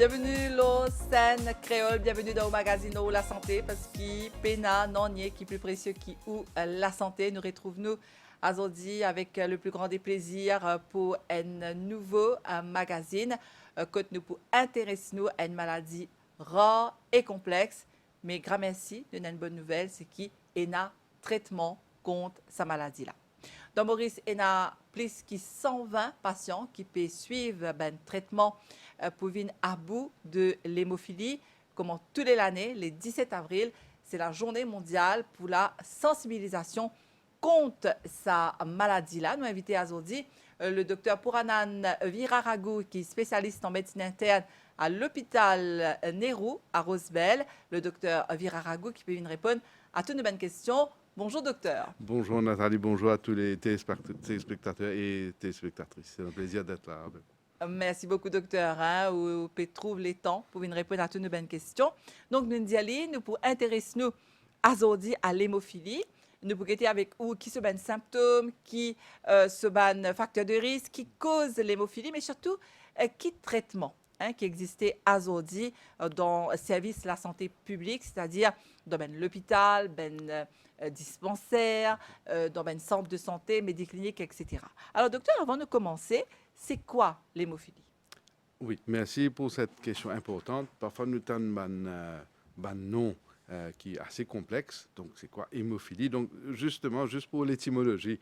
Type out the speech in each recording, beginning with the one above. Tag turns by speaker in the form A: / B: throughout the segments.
A: Bienvenue lo scène créole, bienvenue dans le magazine ou la santé parce que pena non nier qui plus précieux qui ou la santé. Nous retrouvons aujourd'hui avec le plus grand des plaisirs pour un nouveau magazine que nous pour intéresser nous à une maladie rare et complexe. Mais grand merci, nous avons une bonne nouvelle, c'est qu'il y a un traitement contre sa maladie là. Dans Maurice, il y a plus de 120 patients qui peuvent suivre un traitement pour venir à bout de l'hémophilie. Comme tous les années, le 17 avril, c'est la journée mondiale pour la sensibilisation contre sa maladie-là. Nous invitons aujourd'hui le docteur Puranan Viraragu, qui est spécialiste en médecine interne à l'hôpital Nehru à Rosebel. Le docteur Viraragu qui peut venir répondre à toutes nos bonnes questions. Bonjour docteur.
B: Bonjour Nathalie, bonjour à tous les téléspectateurs et téléspectatrices. C'est un plaisir d'être là.
A: Merci beaucoup docteur. Vous pouvez trouver les temps pour venir répondre à toutes nos bonnes questions. Donc nous nous allons nous pour intéresser nous aujourd'hui à l'hémophilie. Nous pouvons être avec vous qui se ban symptômes, qui se ban facteurs de risque, qui cause l'hémophilie, mais surtout qui traitement qui existait aujourd'hui dans le service de la santé publique, c'est-à-dire dans l'hôpital, dispensaire, dans un centre de santé, médiclinique, etc. Alors, docteur, avant de commencer, c'est quoi l'hémophilie?
B: Oui, merci pour cette question importante. Parfois, nous avons un nom qui est assez complexe. Donc, c'est quoi hémophilie? Donc, justement, juste pour l'étymologie,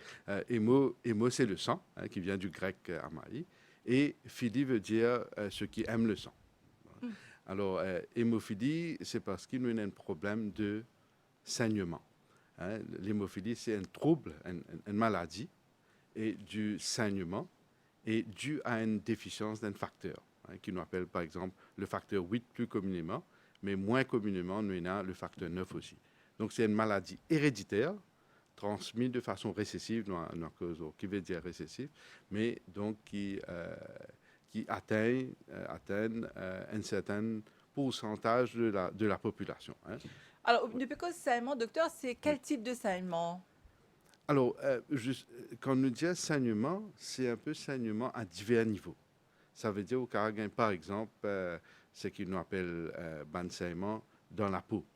B: hémo, c'est le sang, qui vient du grec amaï. Et philie veut dire ceux qui aiment le sang. Alors, hémophilie, c'est parce qu'il y a un problème de saignement. L'hémophilie, c'est un trouble, une maladie, et du saignement, et dû à une déficience d'un facteur, qui nous appelle par exemple le facteur 8 plus communément, mais moins communément, nous avons le facteur 9 aussi. Donc, c'est une maladie héréditaire, transmis de façon récessive, qui veut dire récessif, mais donc qui atteint un certain pourcentage de la population.
A: Alors, depuis que saignement, docteur, c'est quel type de saignement?
B: Alors, quand nous disons saignement, c'est un peu saignement à divers niveaux. Ça veut dire au Caraguen, par exemple, ce qu'on appelle ban saignement dans la peau.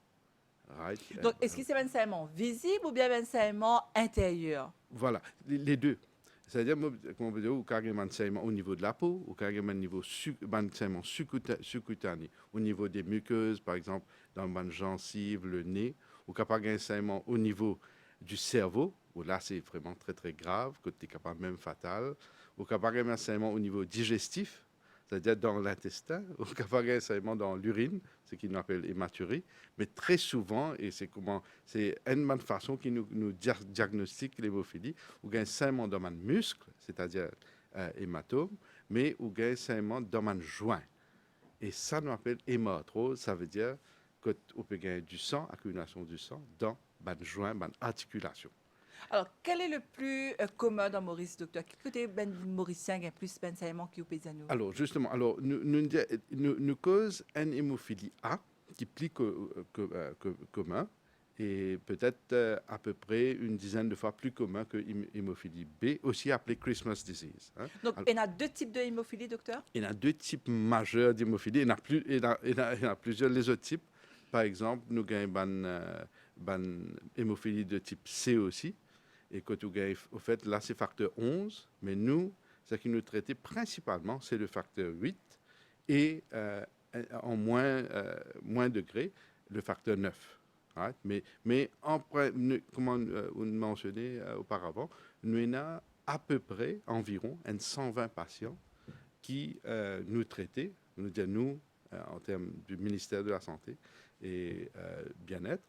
B: Right?
A: Donc, est-ce que c'est un saignement visible ou bien un saignement intérieur?
B: Voilà, les deux. C'est-à-dire, comme on veut dire, au carrément de saignement au niveau de la peau, au carrément niveau saignement sous-cutané, au niveau des muqueuses, par exemple, dans le gencive, le nez, ou capable un saignement au niveau du cerveau, où là, c'est vraiment très, très grave, côté capable même fatal, ou capable un saignement au niveau digestif, c'est-à-dire dans l'intestin, ou capable un saignement dans l'urine, ce qu'on appelle hématurie, mais très souvent, et c'est une bonne façon qui nous diagnostique l'hémophilie, ou un saignement dans un muscle, c'est-à-dire hématome, mais ou un saignement dans un joint. Et ça nous appelle hématurose, ça veut dire qu'on peut gagner du sang, accumulation du sang, dans un joint, une articulation.
A: Alors, quel est le plus commun dans Maurice, docteur? Quel côté mauricien a plus de saignement qui est au nous?
B: Alors, justement, nous cause une hémophilie A, qui est plus commun, et peut-être à peu près une dizaine de fois plus commun que l'hémophilie B, aussi appelée Christmas disease.
A: Donc, il y a deux types de hémophilie, docteur?
B: Il y a deux types majeurs d'hémophilie. Il y a plusieurs les autres types. Par exemple, nous avons une hémophilie de type C aussi. Et quand nous avons, au fait, là, c'est facteur 11. Mais nous, ce qui nous traitait principalement, c'est le facteur 8. Et en moins degré, le facteur 9. Right? Mais comme on mentionnait auparavant, nous avons à peu près environ 120 patients qui nous traitaient, nous en termes du ministère de la Santé et bien-être,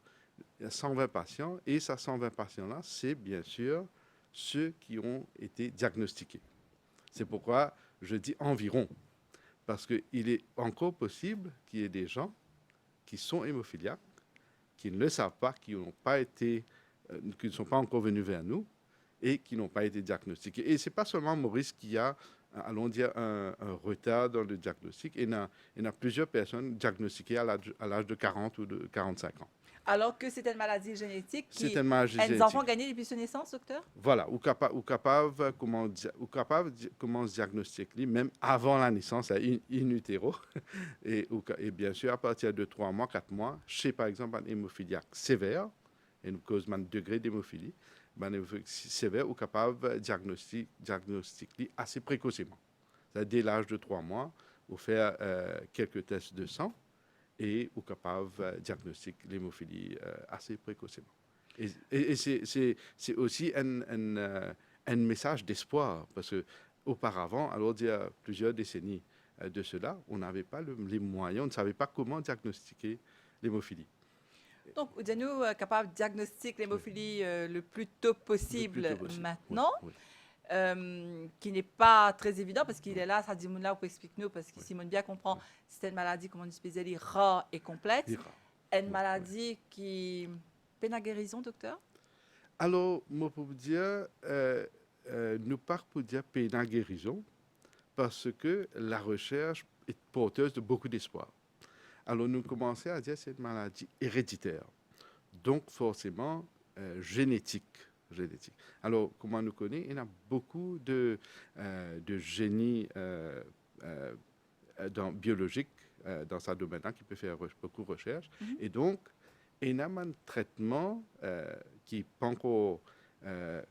B: il y a 120 patients, et ces 120 patients-là, c'est bien sûr ceux qui ont été diagnostiqués. C'est pourquoi je dis environ, parce qu'il est encore possible qu'il y ait des gens qui sont hémophiliaques, qui ne le savent pas, qui ne sont pas encore venus vers nous et qui n'ont pas été diagnostiqués. Et ce n'est pas seulement Maurice qui a, allons dire, un retard dans le diagnostic. Il y a plusieurs personnes diagnostiquées à l'âge de 40 ou de 45 ans.
A: Alors que c'est une maladie génétique qui
B: C'est une maladie
A: les enfants
B: génétique.
A: gagnent depuis sa naissance, docteur?
B: Voilà, comment se diagnostiquer, même avant la naissance, in utero. Et bien sûr, à partir de 3 mois, 4 mois, chez par exemple un hémophiliaque sévère, et nous cause un degré d'hémophilie, ben, sévère ou capable de diagnostiquer assez précocement. Dès l'âge de 3 mois, ou faire quelques tests de sang et ou capable de diagnostiquer l'hémophilie assez précocement. Et c'est aussi un message d'espoir, parce que auparavant, alors il y a plusieurs décennies de cela, on n'avait pas les moyens, on ne savait pas comment diagnostiquer l'hémophilie.
A: Donc, nous capable de diagnostiquer l'hémophilie le plus tôt
B: Le
A: possible
B: plus tôt possible.
A: maintenant,
B: Oui,
A: qui n'est pas très évident parce qu'il est là, ça dit là pour expliquer nous, parce que
B: oui.
A: Simone bien comprend, c'est une maladie, comme on dit, spécialisée, rare et complète.
B: Ira.
A: Une maladie qui peine à guérison, docteur?
B: Alors, moi, pour vous dire, nous pas pour dire pénin guérison, parce que la recherche est porteuse de beaucoup d'espoir. Alors, nous commençons à dire que c'est une maladie héréditaire, donc forcément génétique. Alors, comment on nous connaît, il y a beaucoup de génie biologique dans ce domaine-là qui peut faire beaucoup de recherches. Et donc, il y a un traitement qui n'est pas encore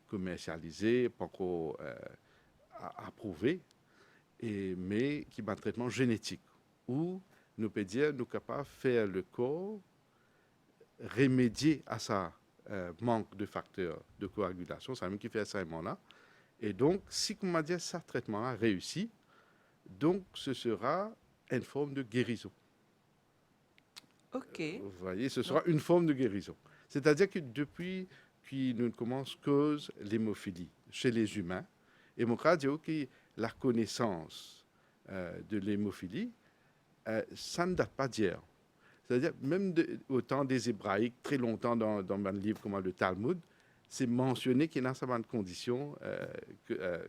B: commercialisé, pas encore approuvé, mais qui est un traitement génétique, où nous pouvons dire, nous sommes capables de faire le corps remédier à sa manque de facteurs de coagulation, c'est même qui fait ça là. Et donc, si on m'a dit ça traitement-là réussi, donc ce sera une forme de guérison.
A: OK.
B: Vous voyez, ce sera une forme de guérison. C'est-à-dire que depuis que nous commençons cause l'hémophilie chez les humains, et mon cas dit que la connaissance de l'hémophilie, ça ne date pas d'hier. C'est-à-dire, même au temps des Hébraïques, très longtemps dans un livre comme le Talmud, c'est mentionné qu'il y a certaines conditions,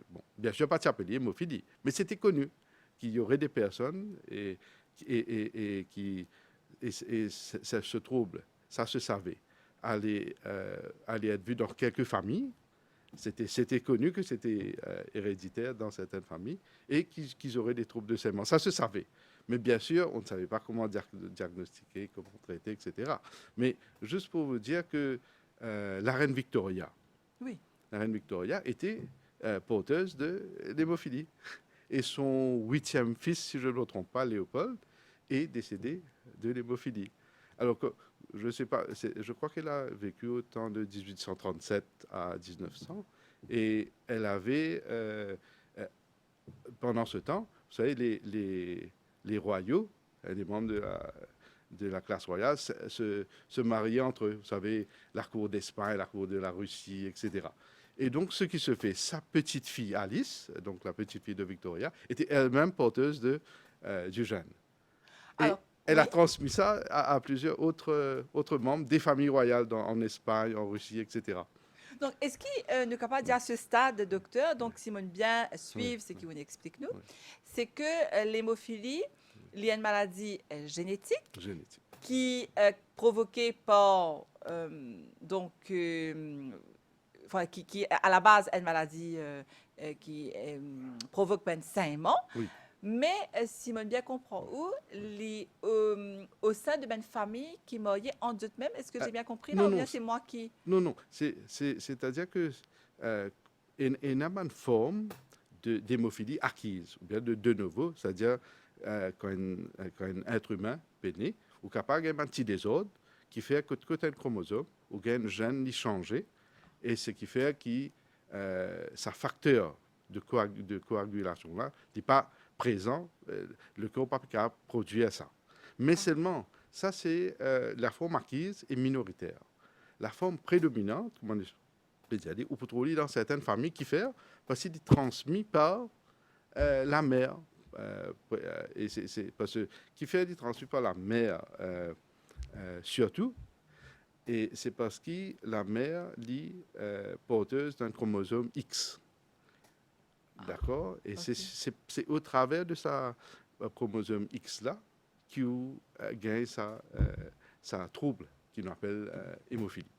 B: bon, bien sûr pas s'appeler hémophilie, mais c'était connu qu'il y aurait des personnes et ce trouble, ça se savait, allait être vu dans quelques familles. C'était connu que c'était héréditaire dans certaines familles et qu'ils auraient des troubles de saignement. Ça se savait. Mais bien sûr, on ne savait pas comment diagnostiquer, comment traiter, etc. Mais juste pour vous dire que la reine Victoria,
A: Oui.
B: la reine Victoria était porteuse d'hémophilie. Et son 8e fils, si je ne me trompe pas, Léopold, est décédé de l'hémophilie. Alors que, je sais pas, je crois qu'elle a vécu au temps de 1837 à 1900. Et elle avait, pendant ce temps, vous savez, les royaux, les membres de la classe royale, se mariaient entre eux. Vous savez, la cour d'Espagne, la cour de la Russie, etc. Et donc, ce qui se fait, sa petite fille Alice, donc la petite fille de Victoria, était elle-même porteuse du gène. Et
A: Alors,
B: elle
A: oui.
B: a transmis ça à plusieurs autres membres des familles royales en Espagne, en Russie, etc.
A: Donc, est-ce qu'il nous capable de dire à ce stade, docteur, donc Simone bien suivre ce qu'il nous explique nous,
B: Oui.
A: c'est que l'hémophilie, il y a une maladie génétique
B: Génétique.
A: qui est provoquée par, enfin, qui à la base est une maladie qui provoque un saignement.
B: Oui.
A: Mais Simone bien comprend où, au sein de une famille qui mariait en doute même, est-ce que j'ai bien compris?
B: non,
A: Ou bien
B: non,
A: c'est moi qui...
B: Non. C'est-à-dire que il y a une forme d'hémophilie acquise, ou bien de nouveau, c'est-à-dire quand un être humain est né, ou capable d'un petit désordre qui fait que un chromosome ou un gène changé, et ce qui fait que sa facteur de coagulation là n'est pas présent, le corps n'est pas capable de produire ça. Mais seulement, ça c'est la forme acquise et minoritaire. La forme prédominante, comme on peut dire, ou pour dans certaines familles qui fait, parce qu'il est transmis par la mère. Et c'est parce que qui fait est transmis par la mère surtout. Et c'est parce que la mère est porteuse d'un chromosome X. D'accord? Et
A: ok.
B: c'est au travers de sa chromosome X là qu'il gagne sa trouble qui nous appelle hémophilie.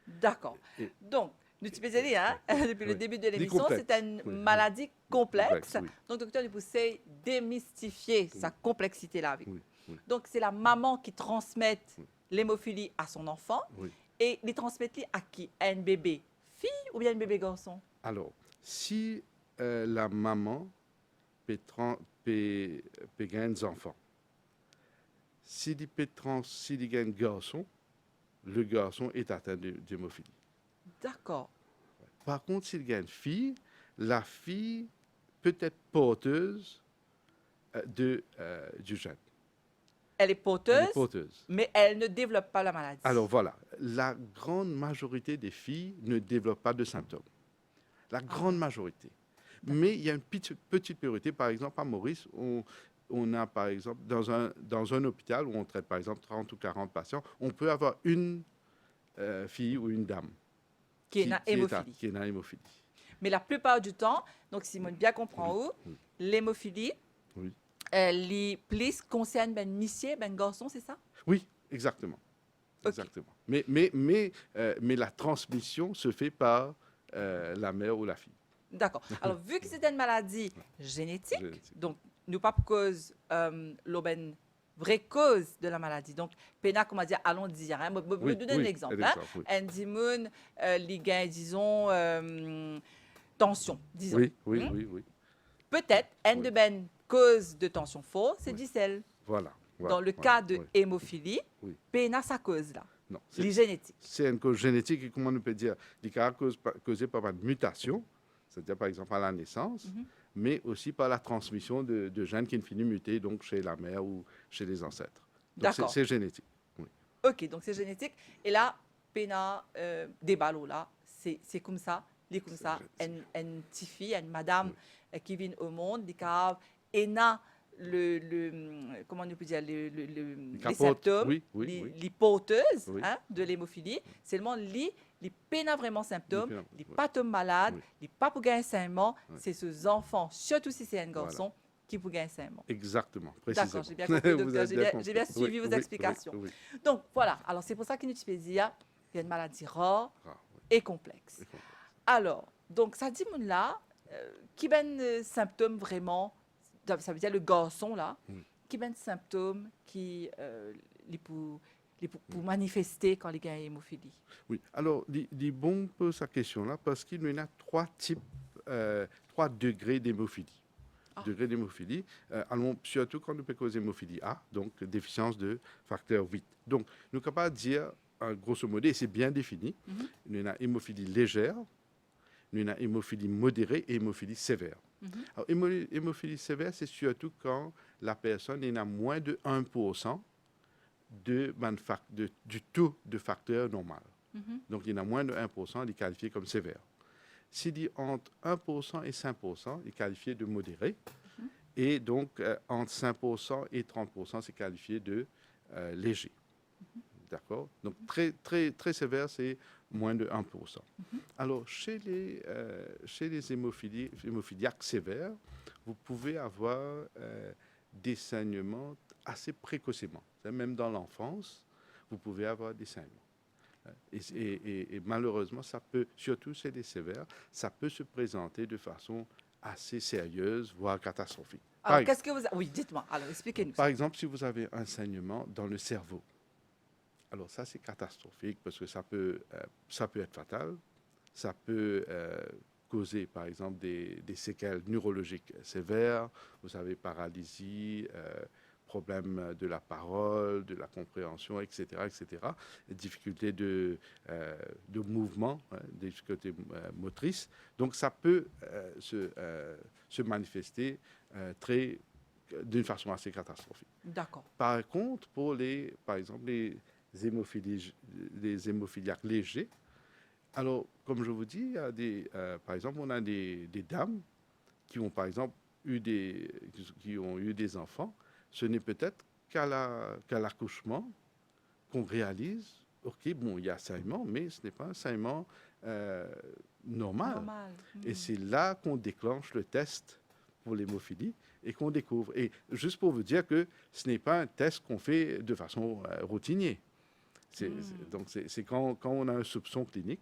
A: D'accord.
B: Et-
A: Donc, nous te faisons hein, depuis le
B: Oui.
A: début de l'émission,
B: complexe.
A: c'est une
B: Oui, oui.
A: maladie complexe.
B: Complexe, oui.
A: Donc, docteur, nous poussez démystifier sa complexité là avec.
B: Oui, oui,
A: Donc, c'est la maman qui transmet
B: Oui.
A: l'hémophilie à son enfant
B: oui.
A: et les transmet à qui? À un bébé fille ou bien un bébé garçon?
B: Alors, si la maman peut gagner des enfants, si il gagne un garçon, le garçon est atteint d'hémophilie.
A: D'accord.
B: Par contre, s'il gagne une fille, la fille peut être porteuse du gène.
A: Elle est
B: Elle
A: porteuse,
B: est porteuse.
A: mais elle ne développe pas la maladie.
B: Alors voilà, la grande majorité des filles ne développent pas de symptômes. La grande majorité. Mais il y a une petite priorité. Par exemple, à Maurice, on a, par exemple, dans un hôpital où on traite, par exemple, 30 ou 40 patients, on peut avoir une fille ou une dame
A: qui est une hémophilie.
B: qui est une hémophilie.
A: Mais la plupart du temps, donc Simone bien comprend où,
B: oui.
A: l'hémophilie,
B: Oui.
A: les plus concerne ben monsieur, ben garçon, c'est ça?
B: Oui, exactement.
A: Ok.
B: Exactement. Mais la transmission se fait par la mère ou la fille.
A: D'accord. Alors, vu que c'est une maladie génétique,
B: Génétique.
A: donc nous pas cause l'aubaine vraie cause de la maladie. Donc, pena, comment dire, allons dire, hein, me donner un exemple. Hein?
B: oui.
A: Andy Moon, les gains, disons, tension, disons.
B: Oui, oui, oui, oui.
A: Peut-être, une
B: Oui.
A: de ben cause de tension forte, c'est
B: Oui.
A: du sel.
B: Voilà.
A: Dans le
B: voilà,
A: cas de
B: oui.
A: hémophilie,
B: Oui.
A: pena sa cause là,
B: Non,
A: les génétiques.
B: c'est une cause génétique et comment on peut dire, des cas causés par une mutation, c'est-à-dire par exemple à la naissance, mais aussi par la transmission de gènes qui finissent mutés donc chez la mère ou chez les ancêtres. Donc
A: D'accord.
B: c'est génétique. Oui.
A: Ok, donc c'est génétique. Et là, pena des ballots là, c'est comme ça, c'est comme ça. Une petite fille, une madame qui vient au monde, qui a comment on peut dire, les
B: capote,
A: symptômes,
B: oui, oui.
A: les porteuses
B: Oui.
A: hein, de l'hémophilie, seulement les pena vraiment symptômes,
B: Les pénas,
A: les
B: oui.
A: pas tomber malades,
B: Oui.
A: les pas pour gagner saignement,
B: Oui.
A: c'est ces enfants, surtout si c'est un garçon, qui pour gagner saignement.
B: Exactement, précisément.
A: D'accord, j'ai bien compris,
B: Vous
A: docteur.
B: avez
A: J'ai bien
B: compris.
A: suivi
B: Oui,
A: vos
B: oui,
A: explications.
B: oui,
A: Donc, voilà. Alors, c'est pour ça qu'il nous dit il y a une maladie rare
B: Ah, oui.
A: et complexe.
B: C'est complexe.
A: Alors, donc, ça dit, là, qui ben symptômes vraiment, ça veut dire le garçon, là, qui ben symptômes qui pour manifester quand les gars ont hémophilie.
B: Oui, alors, il bon pose sa question-là parce qu'il y en a trois degrés d'hémophilie. Degré d'hémophilie, allons surtout quand nous parlons d'hémophilie A, donc déficience de facteur 8. Donc, nous sommes capables de dire, grosso modo, et c'est bien défini, nous avons hémophilie légère, nous avons hémophilie modérée et hémophilie sévère. Alors, hémophilie sévère, c'est surtout quand la personne est à moins de 1% du taux de facteur normal. Donc, il y en a moins de 1%, il est qualifié comme sévère. S'il dit entre 1% et 5%, il est qualifié de modéré. Et donc, entre 5% et 30%, c'est qualifié de léger. D'accord? Donc, très, très, très sévère, c'est moins de 1%. Alors, chez les hémophiliaques sévères, vous pouvez avoir des saignements assez précocement. Même dans l'enfance, vous pouvez avoir des saignements. Et malheureusement, ça peut, surtout chez les sévères, ça peut se présenter de façon assez sérieuse, voire catastrophique.
A: Alors, qu'est-ce que vous... Oui, dites-moi. Alors, expliquez-nous.
B: Par exemple, si vous avez un saignement dans le cerveau, alors ça, c'est catastrophique parce que ça peut être fatal. Ça peut causer, par exemple, des séquelles neurologiques sévères. Vous avez paralysie, problèmes de la parole, de la compréhension, etc., etc. Difficultés de mouvement, des difficultés motrices. Donc, ça peut se manifester d'une façon assez catastrophique.
A: D'accord.
B: Par contre, par exemple, les hémophiliaques légers, alors, comme je vous dis, il y a par exemple, on a des dames qui ont, par exemple, eu des enfants. Ce n'est peut-être qu'à l'accouchement qu'on réalise, OK, bon, il y a saignement, mais ce n'est pas un saignement normal. Et c'est là qu'on déclenche le test pour l'hémophilie et qu'on découvre. Et juste pour vous dire que ce n'est pas un test qu'on fait de façon routinière. Donc, c'est quand on a un soupçon clinique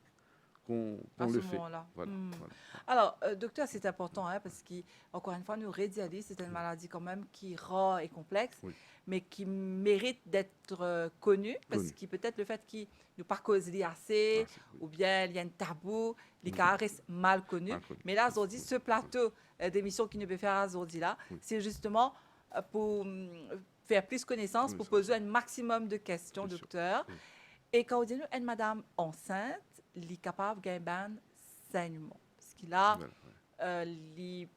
B: qu'on
A: À
B: le
A: ce
B: fait.
A: moment-là.
B: Voilà,
A: Hmm.
B: voilà.
A: Alors, docteur, c'est important hein, parce qu'encore une fois, nous rédialyse, c'est une maladie quand même qui est rare et complexe,
B: Oui.
A: mais qui mérite d'être connue parce
B: Connu.
A: que peut-être le fait qu'il nous pas causé assez,
B: Oui.
A: ou bien il y a un tabou, les
B: Mm.
A: cas restent mal connus.
B: Mal connu.
A: Mais là, aujourd'hui, ce plateau d'émission qui nous peut faire aujourd'hui là,
B: Oui.
A: c'est justement pour faire plus connaissance,
B: Oui,
A: pour
B: c'est
A: poser
B: ça.
A: un maximum de questions,
B: Bien sûr.
A: docteur.
B: Oui.
A: Et quand on dit nous, une madame enceinte, elle est capable de gagner un saignement. Parce qu'il a,
B: Voilà,
A: li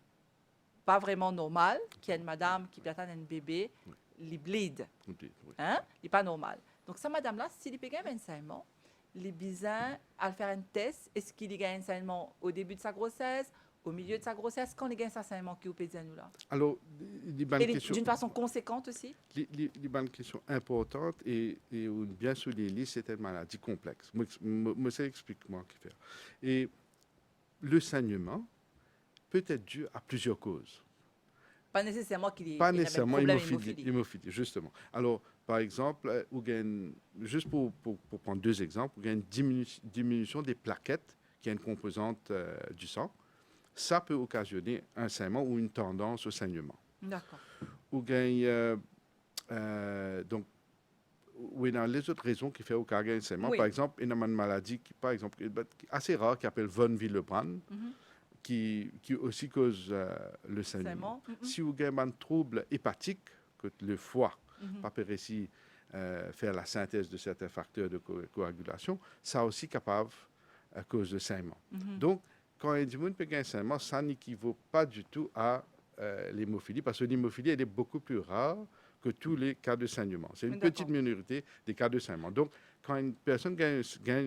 A: pas vraiment normal, qu'il y a une madame qui peut attendre un bébé, il bleed.
B: oui.
A: Hein? Il n'est pas normal. Donc, cette madame-là, s'il peut gagner un saignement, il est besoin à faire un test. Est-ce qu'il gagne un saignement au début de sa grossesse, au milieu de sa grossesse, quand il gagne un saignement qui est au pédiatre nous là?
B: Alors, les bonnes
A: Et
B: questions.
A: d'une façon conséquente aussi?
B: Les bonnes questions importantes et bien soulignées, c'est une maladie complexe. Moi, ça explique-moi qui faire. Et le saignement peut être dû à plusieurs causes.
A: Pas nécessairement qu'il y ait
B: Pas
A: un
B: nécésairement
A: problème
B: hémophilie, justement. Alors, par exemple, juste pour prendre deux exemples, il y a une diminution des plaquettes qui est une composante du sang. Ça peut occasionner un saignement ou une tendance au saignement.
A: D'accord.
B: Ou gagne donc oui, dans les autres raisons qui font au un saignement,
A: Oui.
B: par exemple, il y a une maladie qui, par exemple, assez rare qui s'appelle von Willebrand, qui aussi cause le saignement. Si vous avez un trouble hépatique, que le foie pas réussi faire la synthèse de certains facteurs de coagulation, ça aussi capable à cause de saignement. Donc, quand un individu peut gagner un saignement, ça n'équivaut pas du tout à l'hémophilie, parce que l'hémophilie, elle est beaucoup plus rare que tous les cas de saignement. C'est une petite minorité des cas de saignement. Donc, quand une personne gagne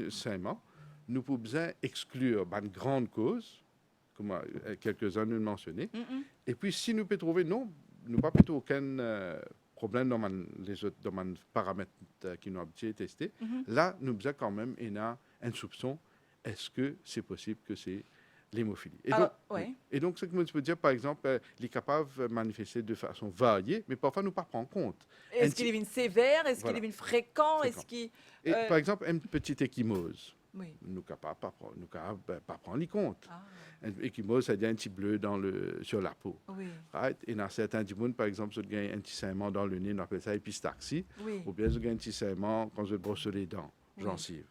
B: un saignement, nous pouvons bien exclure une grande cause, comme quelques-uns nous l'ont mentionné. Et puis, si nous pouvons trouver, non, nous pas plutôt aucun problème dans les autres paramètres qui nous ont été testés, là, nous avons quand même un soupçon. Est-ce que c'est possible que c'est l'hémophilie? Et donc, ce que je peux dire, par exemple, il est capable de manifester de façon variée, mais parfois, nous ne prenons pas en compte.
A: Est-ce qu'il est sévère? Est-ce qu'il est fréquent?
B: Par exemple, une petite échymose.
A: Oui.
B: Nous ne sommes pas prendre en compte. Une échymose, c'est-à-dire un petit bleu sur la peau.
A: Oui.
B: Right? Et dans certains monde, par exemple, si vous avez un petit saignement dans le nez, on appelle ça épistaxie.
A: Oui.
B: Ou bien si vous avez un petit saignement quand vous brossez les dents, gencives.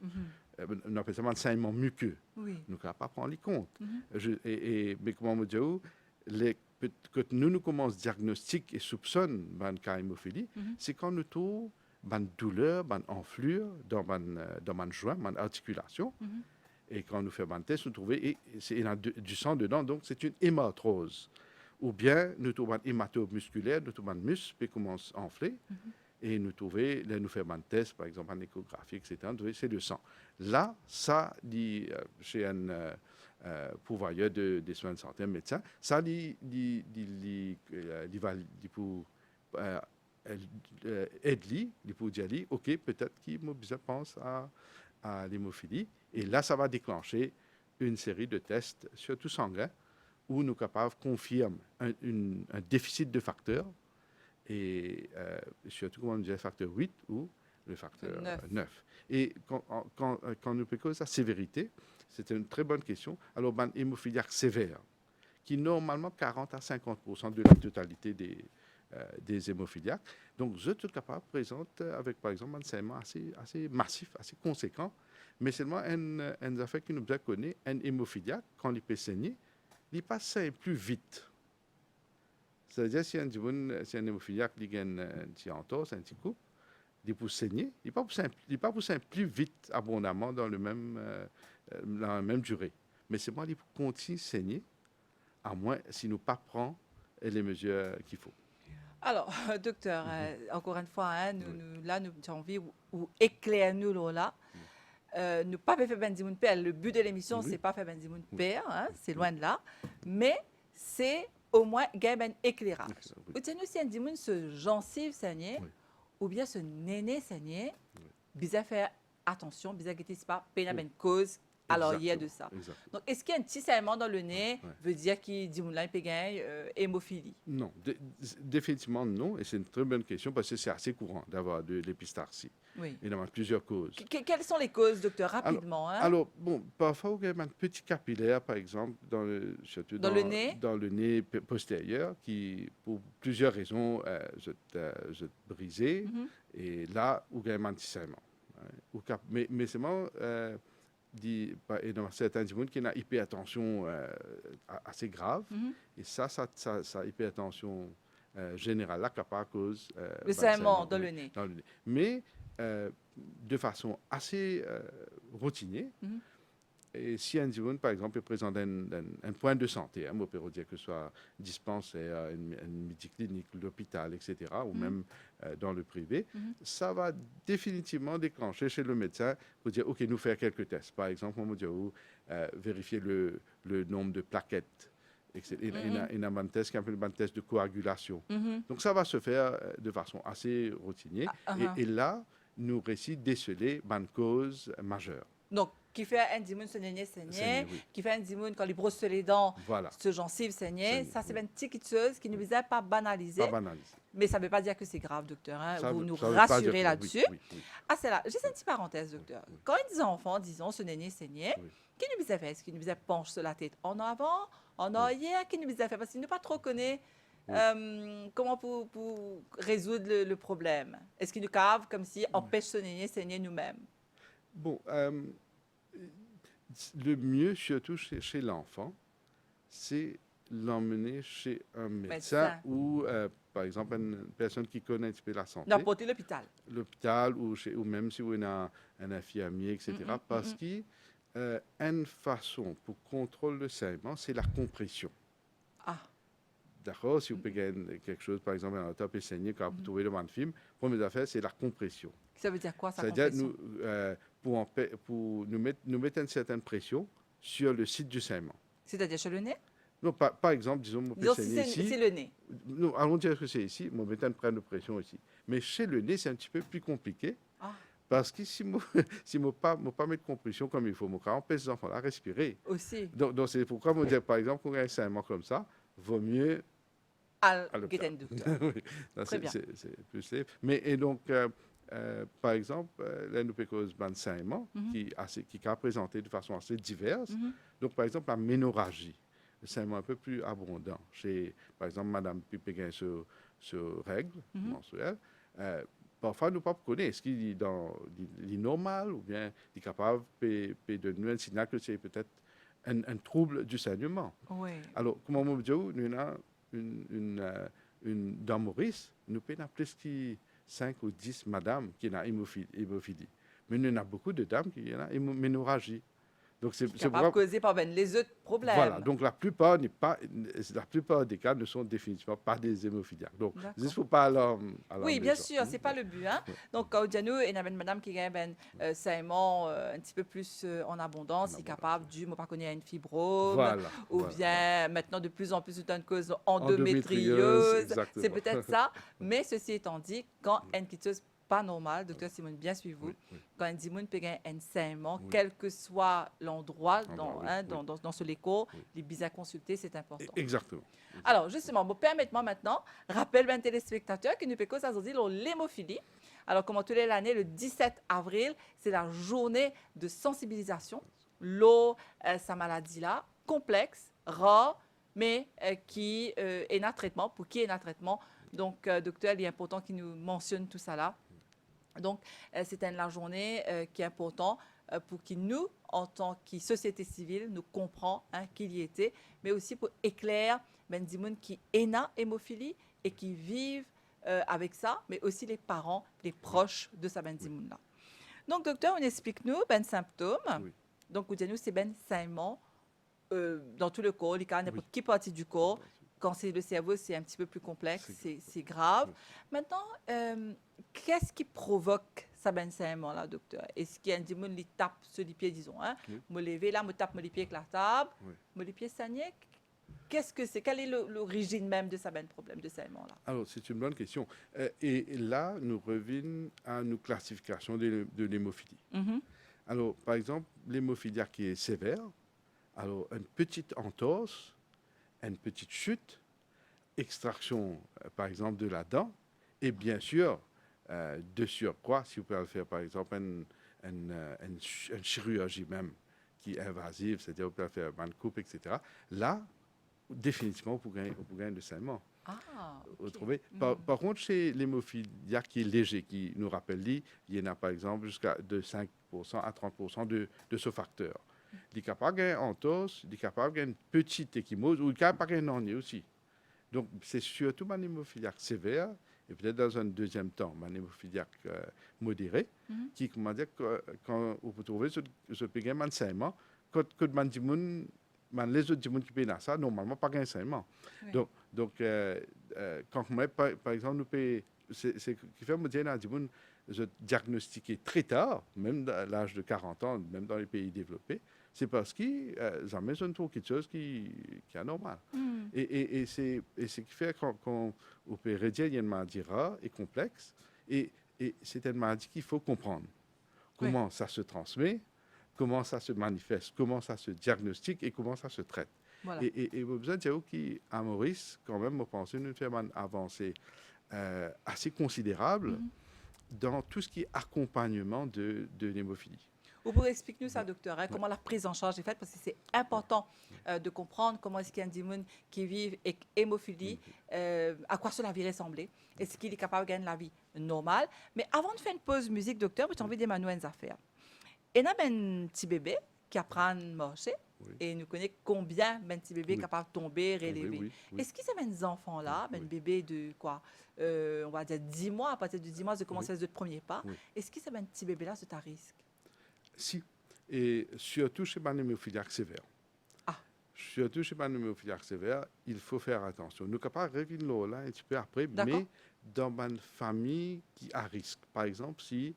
B: On appelle ça un saignement muqueux.
A: Oui.
B: Nous ne sommes pas prendre en compte. Mais comment me dire, quand nous commençons à diagnostiquer et soupçonner le cas d'hémophilie, c'est quand nous trouvons une douleur, une enflure dans mon joint, mon articulation. Et quand nous faisons un test, nous trouvons il y a du sang dedans, donc c'est une hématrose. Ou bien nous trouvons un hématome musculaire, nous trouvons un muscle qui commence à enfler. Et nous faisons un test, par exemple en échographie, etc. C'est le sang. Là, ça, chez un pourvoyeur des soins de santé, un médecin, ça, il va pour aider, pour dire, OK, peut-être qu'il pense à l'hémophilie. Et là, ça va déclencher une série de tests, surtout sanguins, où nous sommes capables de confirmer un déficit de facteurs, et surtout, comme on disait, facteur 8 ou le facteur 9. Et quand nous parlons de sa sévérité, c'est une très bonne question. Alors, une hémophilie sévère, qui est normalement 40 à 50% de la totalité des hémophiliaques. Donc, je suis capable de présenter avec, par exemple, un saignement assez massif, assez conséquent, mais seulement un affaire qui nous a connu, un hémophiliaque, quand il peut saigner, il passe plus vite. C'est-à-dire, si un hémophiliaque qui a un petit entorse, un petit coup, il peut saigner, il ne pas pousser plus vite, abondamment, dans la même durée. Mais c'est moi qui continue de saigner, à moins si nous ne prenons pas les mesures qu'il faut.
A: Alors, docteur, encore une fois, hein, nous avons envie ou éclaire-nous là. Nous pas faire Bendimoun Père. Le but de l'émission, c'est pas faire Bendimoun Père, hein, c'est loin de là. Mais c'est au moins gagner un éclairage. Ou tenez si un dimoun ce gencive saigné, ou bien ce néné saigné, bizarre faire attention, bizarre guetter c'est pas peine à cause. Alors, il y a de ça.
B: Exactement.
A: Donc, est-ce qu'il y a un petit saignement dans le nez veut dire qu'il dit là, il peut gagner hémophilie?
B: Non, définitivement non. Et c'est une très bonne question parce que c'est assez courant d'avoir de l'épistaxie.
A: Oui.
B: Il y a plusieurs causes.
A: Quelles sont les causes, docteur, rapidement, hein?
B: Alors, bon, parfois, il y a un petit capillaire, par exemple, surtout
A: Dans le nez?
B: dans le nez postérieur, qui, pour plusieurs raisons, se brisé.
A: Mhm.
B: Et là, il y a un anti-saignement. Mais seulement, et dans certains gens qui ont une hypertension assez grave.
A: Mhm.
B: Et ça hypertension générale, là, qui pas à cause
A: Le saignement dans le nez.
B: dans le nez. Mais de façon assez routinière.
A: Mhm.
B: Et si un individu, par exemple, présente un point de santé, on peut dire que ce soit dispensaire, une midi-clinique, l'hôpital, etc., ou même dans le privé, ça va définitivement déclencher chez le médecin pour dire, OK, nous faire quelques tests. Par exemple, on va dire, vérifier le nombre de plaquettes. Il y a un test qui s'appelle un test de coagulation. Donc, ça va se faire de façon assez routinière. Et là, nous réussit déceler une cause majeure.
A: Donc, qui fait un dimoun se saigner,
B: Oui.
A: qui fait un dimoun quand il brosse les dents,
B: Voilà.
A: se gencive saigner, ça c'est
B: oui.
A: une petite chose qui ne vous a pas banalisé.
B: Pas banalisé.
A: Mais ça ne veut pas dire que c'est grave, docteur. Hein.
B: Ça
A: Vous
B: veut-
A: nous
B: ça veut pas dire
A: rassurez
B: que-
A: là-dessus.
B: oui, oui.
A: Ah, c'est là. Juste une petite parenthèse, docteur.
B: Oui.
A: Quand ils enfants, disons, ce néné saignait,
B: Oui.
A: qui nous a fait? Est-ce qu'il nous a penché sur la tête en avant, en arrière? Qui nous a fait? Parce qu'il ne pas trop connaît comment pour résoudre le problème. Est-ce qu'il nous cave comme si empêche ce néné saigner nous-mêmes?
B: Bon, le mieux, surtout chez l'enfant, c'est l'emmener chez un médecin ou, par exemple, une personne qui connaît un petit peu la santé.
A: N'importe l'hôpital.
B: L'hôpital ou même si on a un infirmier, etc. Parce qu'une façon pour contrôler le saignement, c'est la compression.
A: Ah.
B: D'accord? Si vous payez quelque chose, par exemple, un top et saigné, quand vous trouvez devant le film, la première affaire, c'est la compression.
A: Ça veut dire quoi, ça,
B: C'est-à-dire
A: compression?
B: pour nous mettre une certaine pression sur le site du saignement.
A: C'est-à-dire chez le nez?
B: Non, par exemple, disons,
A: Disons si c'est le nez.
B: Non, allons dire que c'est ici, on met une prenne de pression ici. Mais chez le nez, c'est un petit peu plus compliqué.
A: Ah.
B: Parce que si je ne pas mettre compression comme il faut, on empêche les enfants à respirer.
A: Aussi.
B: Donc c'est pourquoi on dit, par exemple, qu'on a un saignement comme ça, vaut mieux
A: À
B: l'hôpital.
A: oui. Très bien.
B: C'est plus safe. Mais et donc, par exemple, là, nous cause un saignement qui a présenté de façon assez diverse. Donc, par exemple, la ménorrhagie, le saignement un peu plus abondant. Chez, par exemple, Madame Pipéguin sur règles menstruelles. Parfois, nous ne connaissons pas est-ce qu'il est dans normal ou bien il est capable de donner un signal que c'est peut-être un trouble du saignement.
A: Oui.
B: Alors, comme on dit, nous avons dans Maurice, nous avons plus que 5 ou 10 madames qui ont hémophilie. Mais nous avons beaucoup de dames qui ont ménorrhagie. Donc, c'est
A: capable de causer par les autres problèmes.
B: Voilà, donc la plupart des cas ne sont définitivement pas des hémophiliaques. Donc, il ne faut pas
A: oui, bien sûr, ce n'est pas le but. Hein? Donc, quand il y a une madame qui a un saignement un petit peu plus en abondance, qui est capable du, moi, pas connaître une fibrome, ou bien maintenant de plus en plus une cause endométriose. C'est peut-être ça. Mais ceci étant dit, quand une chose pas normal, docteur Simone, bien suivez-vous. Quand un dimoun peut gagner un saignement, quel que soit l'endroit dans ce léco, les bises consulter, c'est important.
B: Exactement.
A: Alors, justement, permettez-moi maintenant, rappelle un téléspectateur qui nous peut causer l'hémophilie. Alors, comme tous les années, le 17 avril, c'est la journée de sensibilisation. L'eau, sa maladie-là, complexe, rare, mais qui est un traitement. Pour qui est un traitement? Donc, docteur, il est important qu'il nous mentionne tout ça là. Donc, c'est la journée qui est importante pour que nous, en tant que société civile, nous comprenions qu'il y était, mais aussi pour éclairer des gens qui ont une hémophilie et qui vivent avec ça, mais aussi les parents, les proches de ça, là. Donc, docteur, on explique-nous les symptômes.
B: Oui.
A: Donc, vous dites-nous, c'est un saignement dans tout le corps, il y a n'importe quelle partie du corps. Quand c'est le cerveau, c'est un petit peu plus complexe, c'est grave. Maintenant, qu'est-ce qui provoque ça saignement-là, docteur? Est-ce qu'il y a un démon qui tape sur les pieds, disons, hein? Me lever là, me tape les pieds avec la table, me les pieds saignent? Qu'est-ce que c'est? Quelle est l'origine même de ça problème de saignement-là? Alors,
B: c'est une bonne question. Et là, nous revenons à nos classifications de l'hémophilie. Alors, par exemple, l'hémophilie qui est sévère, alors une petite entorse, une petite chute, extraction, par exemple, de la dent, et bien sûr, De surcroît, si vous pouvez faire par exemple une chirurgie même qui est invasive, c'est-à-dire vous pouvez faire une coupe, etc. Là, définitivement, vous gagnez le saignement.
A: Ah,
B: Vous
A: OK.
B: trouvez? Par contre, chez l'hémophiliaque qui est léger, qui nous rappelle, il y en a par exemple jusqu'à de 5% à 30% de ce facteur. Il est capable de entorse, il est capable d'une petite échymose ou il est capable d'un hernie aussi. Donc, c'est surtout un hémophiliaque sévère et peut-être dans un deuxième temps, un hémophiliaque modéré,
A: Mhm.
B: qui, comment dire, quand vous trouvez ce péguin de saignement, quand les autres gens qui payent ça, normalement, pas de saignement.
A: Oui.
B: Donc, quand moi, par exemple, nous payons, c'est ce qui fait me dire, je diagnostiqué très tard, même à l'âge de 40 ans, même dans les pays développés, c'est parce qu'ils jamais ont trouvé quelque chose qui est normal.
A: Hmm.
B: Et c'est ce qui fait qu'on peut réduire une maladie rare et complexe. Et c'est une maladie qu'il faut comprendre.
A: Oui.
B: Comment ça se transmet, comment ça se manifeste, comment ça se diagnostique et comment ça se traite.
A: Voilà.
B: Et vous avez besoin de dire qu'à Maurice, quand même, vous pensez nous faire une avancée assez considérable
A: Mhm.
B: dans tout ce qui est accompagnement de l'hémophilie.
A: Vous pouvez expliquer nous ça, docteur, hein, comment la prise en charge est faite, parce que c'est important de comprendre comment est-ce qu'il y a un démon qui vit avec hémophilie, à quoi cela va ressembler, est-ce qu'il est capable de gagner la vie normale. Mais avant de faire une pause musique, docteur, j'ai envie de demander une affaire. Il y a un petit bébé qui apprend à marcher,
B: Oui.
A: et nous connaissons combien un petit bébé est
B: Oui.
A: capable de tomber, relever.
B: Oui, oui.
A: Est-ce qu'ils ces des enfants-là,
B: Oui.
A: un bébé de quoi, on va dire 10 mois, à partir de 10 mois, de commencer les premiers pas,
B: Oui.
A: est-ce qu'ils ces un petit bébé-là, c'est à risque?
B: Si. Et surtout chez un hémophiliaque sévère.
A: Ah.
B: Surtout chez un hémophiliaque sévère, il faut faire attention. Nous sommes capables de revenir là un petit peu après,
A: D'accord.
B: mais dans une famille qui a risque. Par exemple, si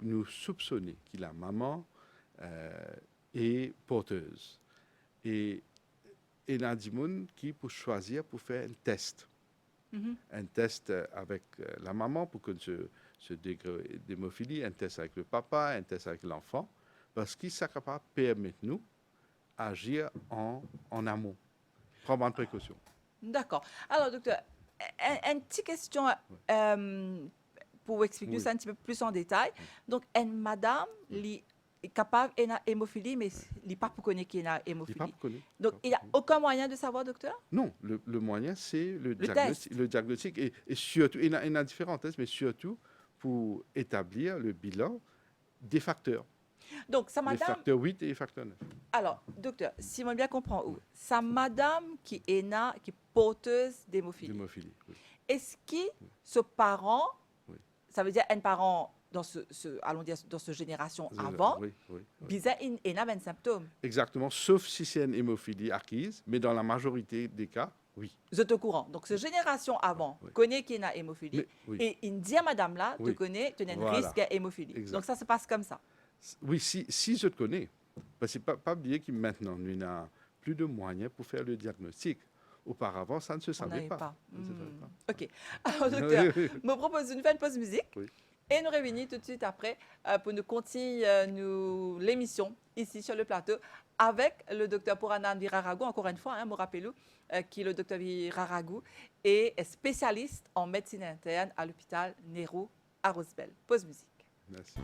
B: nous soupçonnons que la maman est porteuse. Et il y a des gens qui peuvent choisir pour faire un test.
A: Mhm.
B: Un test avec la maman pour que ce degré d'hémophilie, un test avec le papa, un test avec l'enfant, parce qu'ils sont capables de permettre nous agir en amont, prendre une précaution.
A: D'accord. Alors, docteur, une petite question pour expliquer
B: Oui.
A: ça un petit peu plus en détail. Donc, une madame est capable d'avoir hémophilie, mais il n'est pas pour connaître qu'il a
B: Il n'est
A: hémophilie.
B: pas connu.
A: Donc, il n'y a aucun moyen de savoir, docteur?
B: Non, le moyen, c'est le
A: test.
B: diagnostic. Et surtout, il y a différents tests, mais surtout pour établir le bilan des facteurs.
A: Donc, sa
B: Les
A: madame.
B: facteurs 8 et les facteurs 9.
A: Alors, docteur, si on bien comprend où, sa madame qui est porteuse d'hémophilie,
B: L'hémophilie, oui.
A: est-ce que ce parent,
B: Oui.
A: ça veut dire un parent allons dire dans cette génération avant,
B: Oui, oui, oui.
A: bizarre, il n'a pas de symptômes?
B: Exactement, sauf si c'est une hémophilie acquise, mais dans la majorité des cas, oui.
A: Vous êtes au courant. Donc, cette génération avant
B: Oui.
A: connaît qu'il y a hémophilie.
B: Mais- oui.
A: Et il dit à madame là,
B: Oui.
A: tu connais, tu as un
B: Voilà.
A: risque d'hémophilie.
B: Exact.
A: Donc, ça se passe comme ça.
B: Oui, si je te connais. Parce que pas oublier que maintenant, nous n'avons plus de moyens pour faire le diagnostic. Auparavant, ça ne se
A: On
B: savait
A: n'avait
B: pas.
A: pas.
B: Ça ne se savait pas.
A: OK. Alors, docteur,
B: Oui.
A: je me propose une fin de pause musique.
B: Oui.
A: Et nous réunir tout de suite après pour nous continuer l'émission ici sur le plateau avec le docteur Puranan Viraragu, encore une fois, hein, me rappelez-le, qui est le docteur Viraragu et est spécialiste en médecine interne à l'hôpital Nehru à Rosebel. Pause musique.
B: Merci.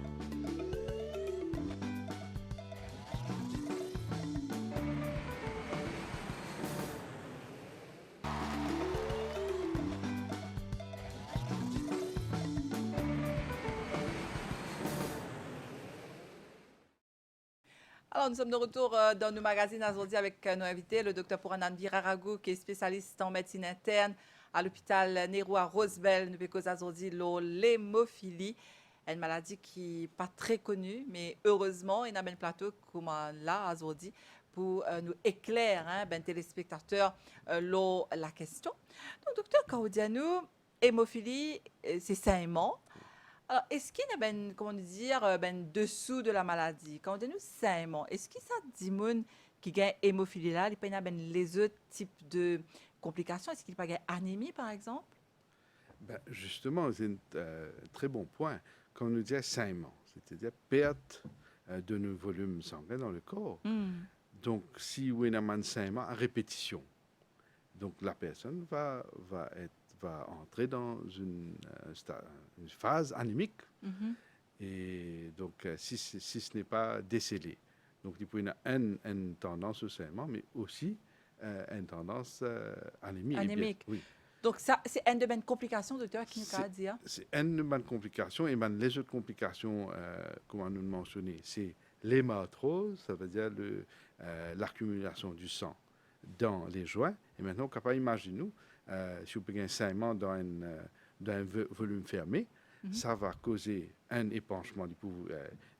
A: Alors, nous sommes de retour dans nos magazines aujourd'hui avec nos invités, le docteur Puranan Viraragu, qui est spécialiste en médecine interne à l'hôpital Nehru à Rosebel. Nous avons aujourd'hui l'hémophilie, une maladie qui n'est pas très connue, mais heureusement, il y a un plateau comme là aujourd'hui pour nous éclairer, hein, ben, téléspectateurs, la question. Donc, docteur Kaudianou, hémophilie, c'est saignement. Alors, est-ce qu'il y a comment dire, dessous de la maladie? Quand on dit nous saignement, est-ce qu'il y a des gens qui ont hémophilie là, il y a les autres types de complications? Est-ce qu'il y a anémie, par exemple?
B: Ben, justement, c'est un très bon point. Quand on nous dit saignement, c'est-à-dire perte de nos volumes sanguins dans le corps. Donc, si on a un saignement à répétition, donc la personne va va entrer dans une phase anémique.
A: Mhm.
B: Et donc, si ce n'est pas décelé. Donc, il peut y avoir une tendance au saignement, mais aussi une tendance anémie.
A: Anémique.
B: Oui.
A: Donc, ça, c'est une de mes complications, docteur, qui nous a dit.
B: C'est une de mes complications. Et les autres complications, comment nous le mentionner, c'est l'hématurose, ça veut dire l'accumulation du sang dans les joints. Et maintenant, on peut imaginer, nous, si vous avez un saignement dans un volume fermé, ça va causer un épanchement du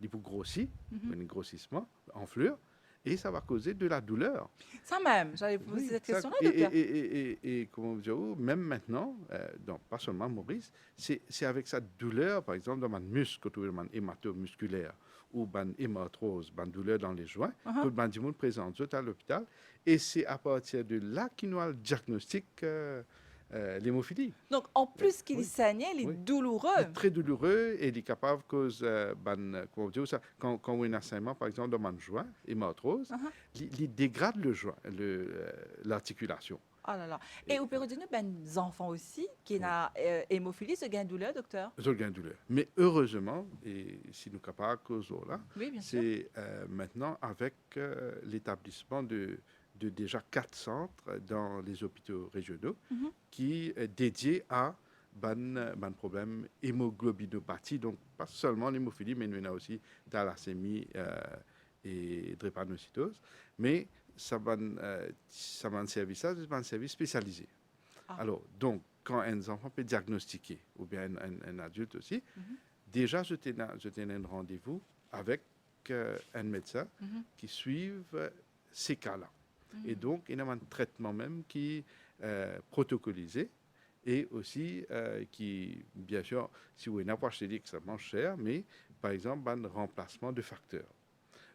B: pouls grossi, un grossissement, enflure, et ça va causer de la douleur.
A: Ça même, j'allais vous poser cette question-là,
B: et,
A: docteur.
B: et comment vous dire, même maintenant, donc pas seulement Maurice, c'est avec cette douleur, par exemple, dans mon muscle, dans mon hématome musculaire, ou une hématurose, une douleur dans les joints, que le monde présente à l'hôpital, et c'est à partir de là qu'il nous a le diagnostic l'hémophilie.
A: Donc, en plus qu'il est saigné, il est douloureux.
B: Il est très douloureux et il est capable de causer, comment dire ça, quand on a un saignement, par exemple, dans le joint, hématurose, il dégrade le joint, l'articulation.
A: Oh là là. Et vous pouvez dire, des enfants aussi qui ont hémophilie, ce gain de douleur, docteur?
B: Ce gain de douleur. Mais heureusement, et si nous sommes capables de causer là,
A: Oui, bien sûr.
B: c'est maintenant avec l'établissement de déjà 4 centres dans les hôpitaux régionaux qui est dédiés à ban problème hémoglobinopathie, donc pas seulement l'hémophilie, mais il y a aussi thalassémie et drépanocytose, mais ça va un service, c'est un service spécialisé.
A: Ah.
B: Alors, donc, quand un enfant peut diagnostiquer, ou bien un adulte aussi, déjà, je tiens un rendez-vous avec un médecin qui suive ces cas-là. Et donc, il y a un traitement même qui est protocolisé et aussi qui, bien sûr, si vous n'avez pas acheté extrêmement cher, mais par exemple, un remplacement de facteurs.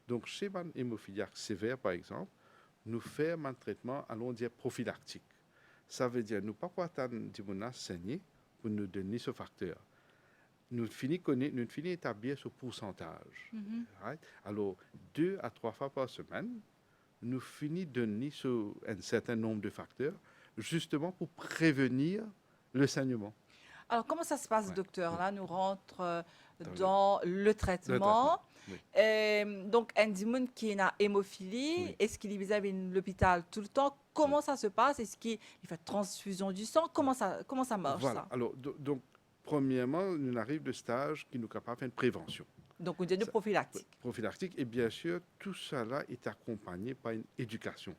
B: Donc, chez un hémophiliaque sévère, par exemple, nous faisons un traitement, allons dire, prophylactique. Ça veut dire, nous ne pas attendre de saigner pour nous donner ce facteur. Nous finissons établir ce pourcentage. Right? Alors, 2 à 3 fois par semaine, nous finissons de donner un certain nombre de facteurs, justement pour prévenir le saignement.
A: Alors, comment ça se passe, docteur? Là, nous rentrons
B: Dans
A: dans le traitement.
B: Oui.
A: Donc, un dimon qui a hémophilie, est-ce qu'il est vis-à-vis de l'hôpital tout le temps? Comment ça se passe? Est-ce qu'il fait transfusion du sang? Comment ça marche,
B: Voilà.
A: ça?
B: Alors, donc, premièrement, nous arrive de stage qui nous capable de faire une prévention.
A: Donc, on dit de prophylactique.
B: Prophylactique. Et bien sûr, tout cela est accompagné par une éducation.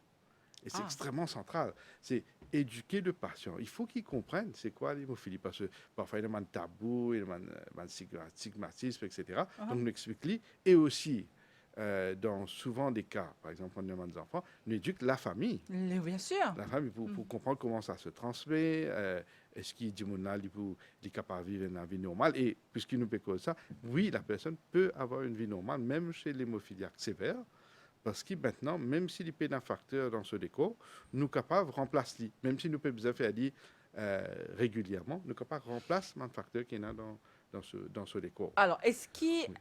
B: Et c'est extrêmement central. C'est éduquer le patient. Il faut qu'il comprenne c'est quoi l'hémophilie. Parce que parfois, il y a un tabou, il y a un stigmatisme, etc. Donc, on explique. Et aussi, dans souvent des cas, par exemple, on demande des enfants, on éduque la famille.
A: Bien sûr.
B: La famille pour comprendre comment ça se transmet. Est-ce qu'il dit il est capable de vivre une vie normale? Et puisqu'il nous peut causer ça, oui, la personne peut avoir une vie normale, même chez l'hémophiliaque sévère. Parce que maintenant, même s'il y a un facteur dans ce décor, nous sommes capables de remplacer, même si nous pouvons faire régulièrement, nous sommes capables de remplacer un facteur qui est dans ce décor.
A: Alors,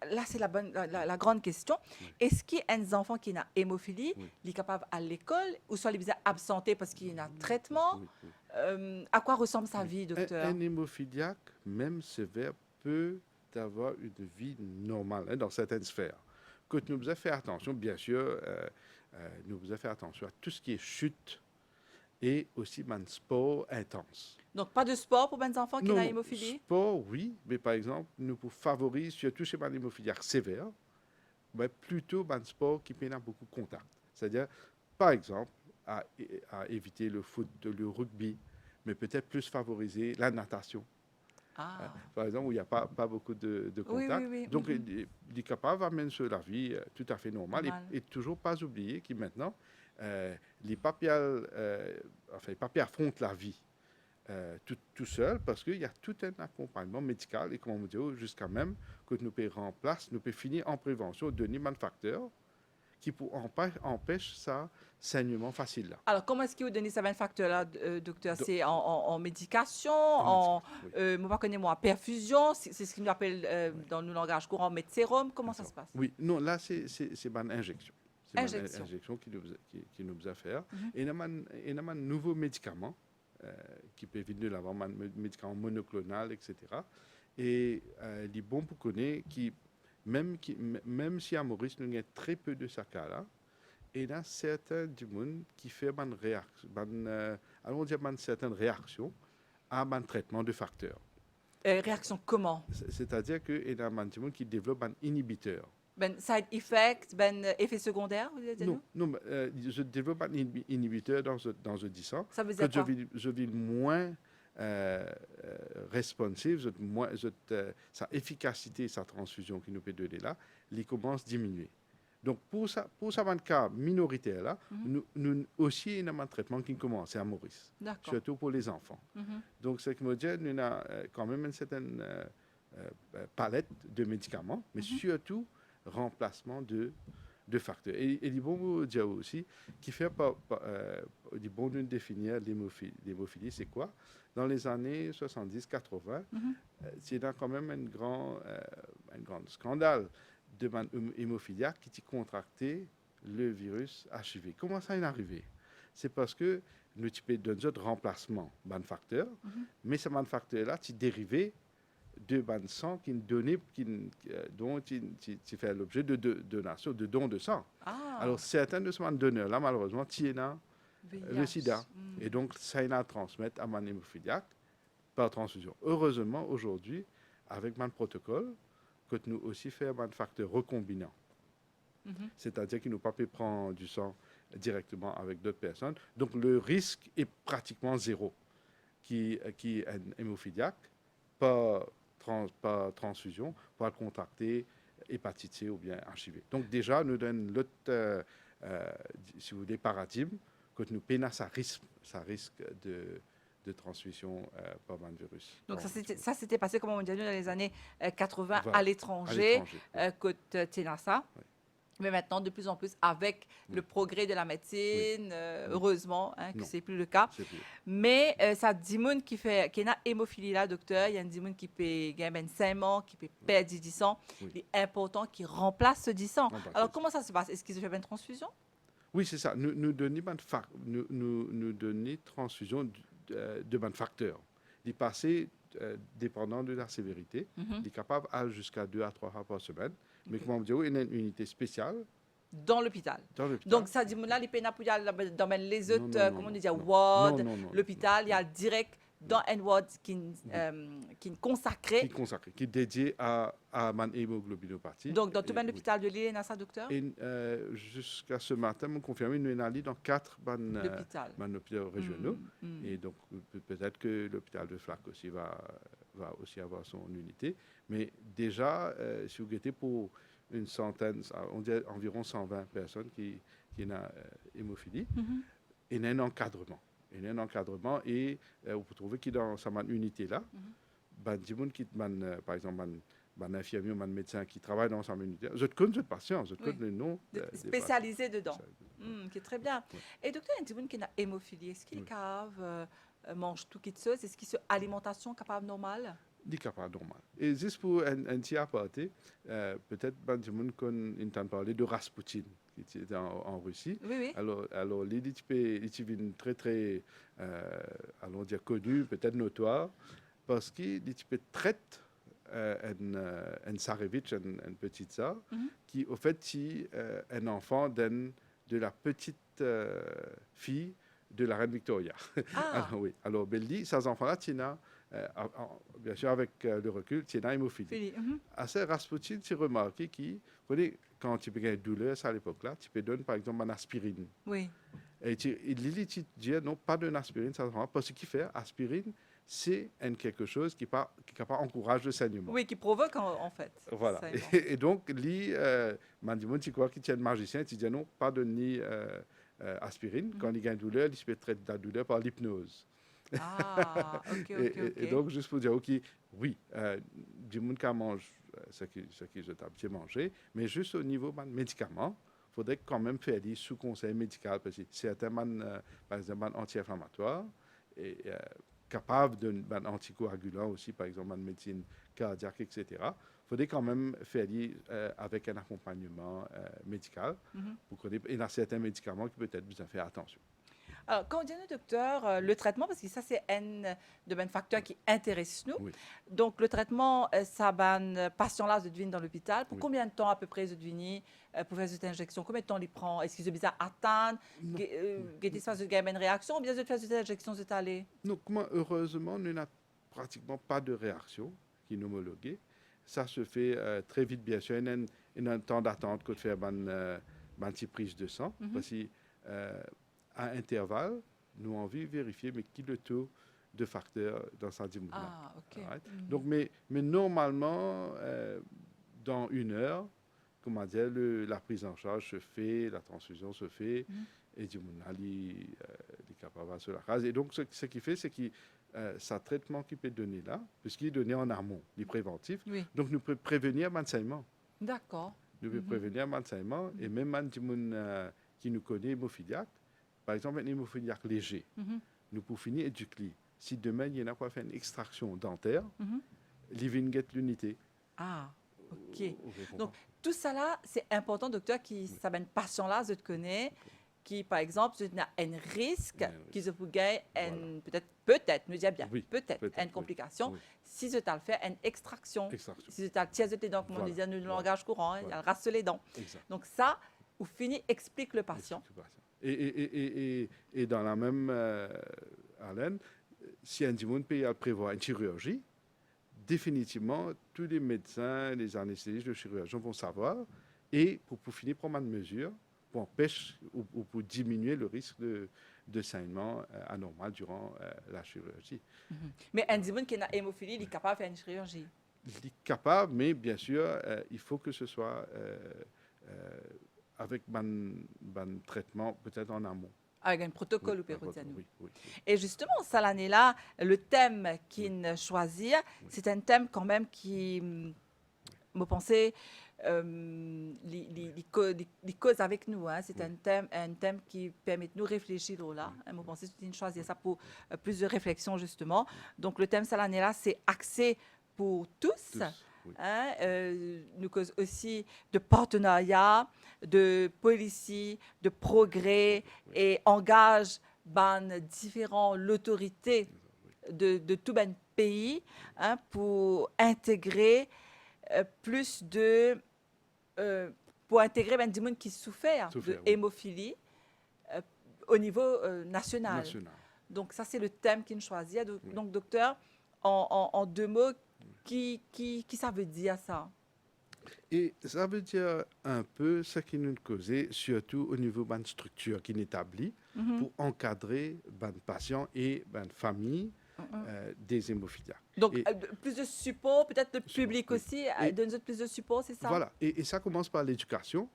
A: là c'est la grande question, est-ce qu'il y a un enfant qui a hémophilie, il est capable à l'école, ou soit il est absenté parce qu'il y a un traitement? À quoi ressemble sa vie, docteur?
B: Un hémophiliaque, même sévère, peut avoir une vie normale dans certaines sphères. Que nous devons faire attention, bien sûr, nous devons faire attention à tout ce qui est chute et aussi un sport intense.
A: Donc, pas de sport pour les enfants qui ont hémophilie?
B: Sport, oui, mais par exemple, nous pouvons favoriser, surtout chez les hémophiliaques sévères, mais plutôt un sport qui peut avoir beaucoup de contact. C'est-à-dire, par exemple, à éviter le foot, le rugby, mais peut-être plus favoriser la natation. Par exemple, où il n'y a pas beaucoup de contact.
A: Oui.
B: Donc, il est capable d'amener sur la vie tout à fait normale. Et toujours pas oublier que maintenant, les papiers affrontent la vie tout seul parce qu'il y a tout un accompagnement médical et, comme on dit, jusqu'à même que nous pouvons remplacer, nous pouvons finir en prévention, donner un facteur qui empêche ça saignement facile. Là.
A: Alors, comment est-ce que vous donnez ça facteur-là, docteur? C'est en médication, moi, perfusion, c'est ce qu'on appelle dans le langage courant, mettre sérum. Comment ça se passe?
B: Oui, non, là, c'est une injection. C'est
A: Injection.
B: une injection qui nous a fait. Et il y a un nouveau médicament qui peut venir de l'avant, médicaments monoclonal, etc. Et il est bon pour connaître même si à Maurice, nous avons très peu de ce cas-là, il y a certains du monde qui font une réaction, allons dire une certaine réaction à un traitement de facteurs.
A: Réaction comment?
B: C'est-à-dire qu'il y a un du monde qui développe un inhibiteur.
A: Ben side effect, ben effet secondaire, vous dites
B: Non, non, je développe un inhibiteur dans ce 10 ans.
A: Ça veut dire quoi?
B: Je vis moins responsive, sa efficacité, sa transfusion qui nous peut donner là, il commence à diminuer. Donc, pour ça cas minoritaire là, nous aussi, nous avons un traitement qui commence à Maurice, surtout pour les enfants. Donc, ce qui me dit, nous avons quand même une certaine palette de médicaments, mais surtout remplacement de facteurs. Et il est bon vous dire aussi qu'il fait il est bon de définir l'hémophilie, c'est quoi? Dans les années 70-80, c'est quand même un grand scandale de hémophiliaque qui a contracté le virus HIV. Comment ça est arrivé? C'est parce que nous avons un remplacement de facteur, mais ce facteur-là, c'est dérivé de sang dont il fait l'objet de donation, de don de sang. Alors, certains de ces donneurs-là, malheureusement, tiennent le sida. Et donc, ça y a transmettre à un hémophiliaque par transfusion. Heureusement, aujourd'hui, avec un protocole, que nous aussi faisons un facteur recombinant. C'est-à-dire qu'il ne peut pas prendre du sang directement avec d'autres personnes. Donc, le risque est pratiquement zéro. Qui est un hémophiliaque, pas transfusion, pour contracter hépatite C ou bien HIV. Donc déjà, nous donne l'autre, si vous voulez, paradigme, que nous peinons ça risque de transmission par un virus.
A: Donc ça s'était passé, comme on dit, dans les années 80 à l'étranger, côté Ténassa. Oui. Mais maintenant, de plus en plus, avec le progrès de la médecine, heureusement, que ce n'est plus le cas. Mais ça dit qui a une hémophilie là, docteur, il y a un dimoun qui peut gagner 5 mois, qui peut perdre 10 sang. Il est important qu'il remplace ce 10 sang. Alors, comment ça se passe? Est-ce qu'il se fait une transfusion?
B: Oui, c'est ça. Nous donnons une transfusion de facteurs. Il est passé, dépendant de la sévérité, il est capable d'aller jusqu'à 2 à 3 fois par semaine. Mais comme on dit, il y a une unité spéciale.
A: Dans l'hôpital. Donc, ça dit, là, les pénats pour dans les autres, comment on dit, ward, l'hôpital, il y a direct dans un ward qui est consacré.
B: Qui est dédié à man hémoglobinopathie.
A: Donc, dans tout l'hôpital de Lille, il y a ça, docteur?
B: Et jusqu'à ce matin, on confirme, nous sommes allés dans 4 hôpitaux régionaux. Et donc, peut-être que l'hôpital de Flac aussi va aussi avoir son unité. Mais déjà, si vous guettez pour une centaine, on dit environ 120 personnes qui ont hémophilie, il y a un encadrement. Il y a un encadrement et vous pouvez trouver que dans cette unité-là, par exemple, un infirmier ou un médecin qui travaille dans sa unité, je connais ce patient, je connais le nom.
A: Spécialisé dedans, qui est très bien. Ouais. Et docteur, il y a qui a hémophilie, est-ce qu'il mange tout qui se est-ce qu'il a une alimentation capable normale?
B: Capable normal. Et juste pour un petit aparté, peut-être du monde qu'on entend parler de Rasputin, qui était en Russie.
A: Oui.
B: Alors il est très, très, allons dire, connu, peut-être notoire, parce qu'il traite un Tsarevitch, une petite sœur, qui, au fait, est un enfant de la petite fille de la reine Victoria. Alors, Belli, ces enfants-là, bien sûr, avec le recul, c'est une hémophilie. Assez Rasputin, tu remarqué quand tu peux une douleur à l'époque-là, tu peux donner par exemple une aspirine.
A: Oui.
B: Et il dit non, pas d'une aspirine, parce qu'il fait aspirine, c'est quelque chose qui pas encourage le saignement.
A: Oui, qui provoque en fait.
B: Voilà. Et donc, lui, tu crois qu'il tient le magicien, tu dis non, pas de aspirine. Quand il y a une douleur, il se peut traiter la douleur par l'hypnose.
A: Ah, ok.
B: Et donc, juste pour dire, oui, du monde qui mange ce qui je t'ai mangé, mais juste au niveau des médicaments, il faudrait quand même faire des sous conseil médical, parce que certains, par exemple, anti-inflammatoires, et capables d'un anticoagulant aussi, par exemple, en médecine cardiaque, etc. Il faudrait quand même faire avec un accompagnement médical. Il y a certains médicaments qui peut-être besoin de faire attention.
A: Alors, quand on dit, docteur, le traitement, parce que ça, c'est un de mes facteurs qui intéresse nous.
B: Oui.
A: Donc, le traitement, ça ban patient-là, je devine dans l'hôpital. Pour
B: Oui.
A: combien de temps, à peu près, je devine, pour faire cette injection? Combien de temps il prend? Est-ce que je bizarre attendre?
B: Non.
A: Qu'est-ce que ça une réaction? Ou bien je fais cette injection, c'est allé?
B: Donc, moi, heureusement, nous n'avons pratiquement pas de réaction qui est homologuée. Ça se fait très vite, bien sûr. Il y a un temps d'attente que de faire une petite prise de sang. Parce qu'à intervalle, nous avons envie de vérifier mais qui est le taux de facteurs dans sa mouvement.
A: Ah, OK.
B: Right? Donc, mais normalement, dans 1 heure, comment dire, la prise en charge se fait, la transfusion se fait, et du monde est capable sur la case. Et donc, ce qui fait, c'est que ce traitement qui peut donner là, puisqu'il est donné en amont, il est préventif,
A: Oui.
B: donc nous pouvons prévenir l'enseignement.
A: D'accord.
B: Nous pouvons prévenir l'enseignement, et même un petit monde qui nous connaît, hémophiliaque, par exemple, un hémophiliaque léger, nous pouvons finir éduquer. Si demain, il y en a quoi faire une extraction dentaire, il vient get l'unité.
A: Ah, OK. Donc, tout ça là, c'est important, docteur, qui ça ben patient-là, je te connais, qui, par exemple, il y a un risque qui se peut gagner, peut-être, nous disons bien, peut-être, une complication, si je t'ai fait une extraction. Si je t'ai tiède tes dents, comme on disait dans le langage courant, il rase les dents. Donc, ça, au fini, explique le patient.
B: Et dans la même haleine, si un monde peut prévoir une chirurgie, définitivement, tous les médecins, les anesthésistes, les chirurgiens vont savoir, et pour finir, prendre une mesure pour empêcher ou pour diminuer le risque de saignement anormal durant la chirurgie.
A: Mais un monde qui a hémophilie, il est capable de faire une chirurgie.
B: Il est capable, mais bien sûr, il faut que ce soit avec un traitement peut-être en amont.
A: Avec un protocole
B: Oui.
A: Et justement, cette année-là, le thème qu'il choisit, c'est un thème quand même qui, me pensais, les causes avec nous. Hein. C'est un thème qui permet de nous réfléchir là. Je pensais que tu choisir ça pour plus de réflexion justement. Donc le thème cette année-là, c'est axé pour tous. Hein, nous cause aussi de partenariat, de policy, de progrès et engage différents l'autorité de tout ben pays pour intégrer plus de pour intégrer ben du monde qui souffert de hémophilie au niveau national. Donc ça c'est le thème qu'il choisit. Donc docteur, en 2 mots, qui ça veut dire ça?
B: Et ça veut dire un peu ce qui nous causait, surtout au niveau de la structure qui est établie pour encadrer les patients et les familles des hémophiliaques.
A: Donc, plus de support, peut-être le public aussi, donne plus de support, c'est ça?
B: Voilà, et ça commence par l'éducation.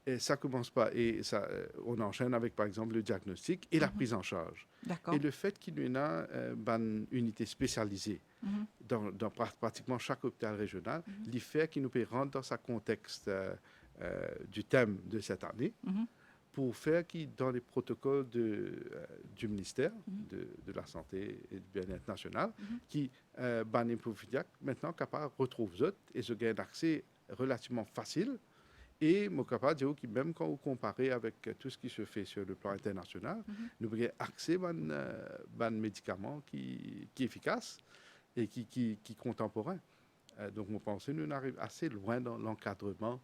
B: Et ça commence par, et ça, on enchaîne avec, par exemple, le diagnostic et la prise en charge. Et le fait qu'il y a une unité spécialisée dans pratiquement chaque hôpital régional, il fait qu'il nous peut rendre dans ce contexte du thème de cette année pour faire que dans les protocoles du ministère de la Santé et du Bien-être national, qui, maintenant, capable de retrouver et se gagne accès relativement facile. Et je suis capable de dire que même quand vous comparez avec tout ce qui se fait sur le plan international, nous avons accès à un médicament qui est efficace et qui est contemporain. Donc, je pense que nous arrivons assez loin dans l'encadrement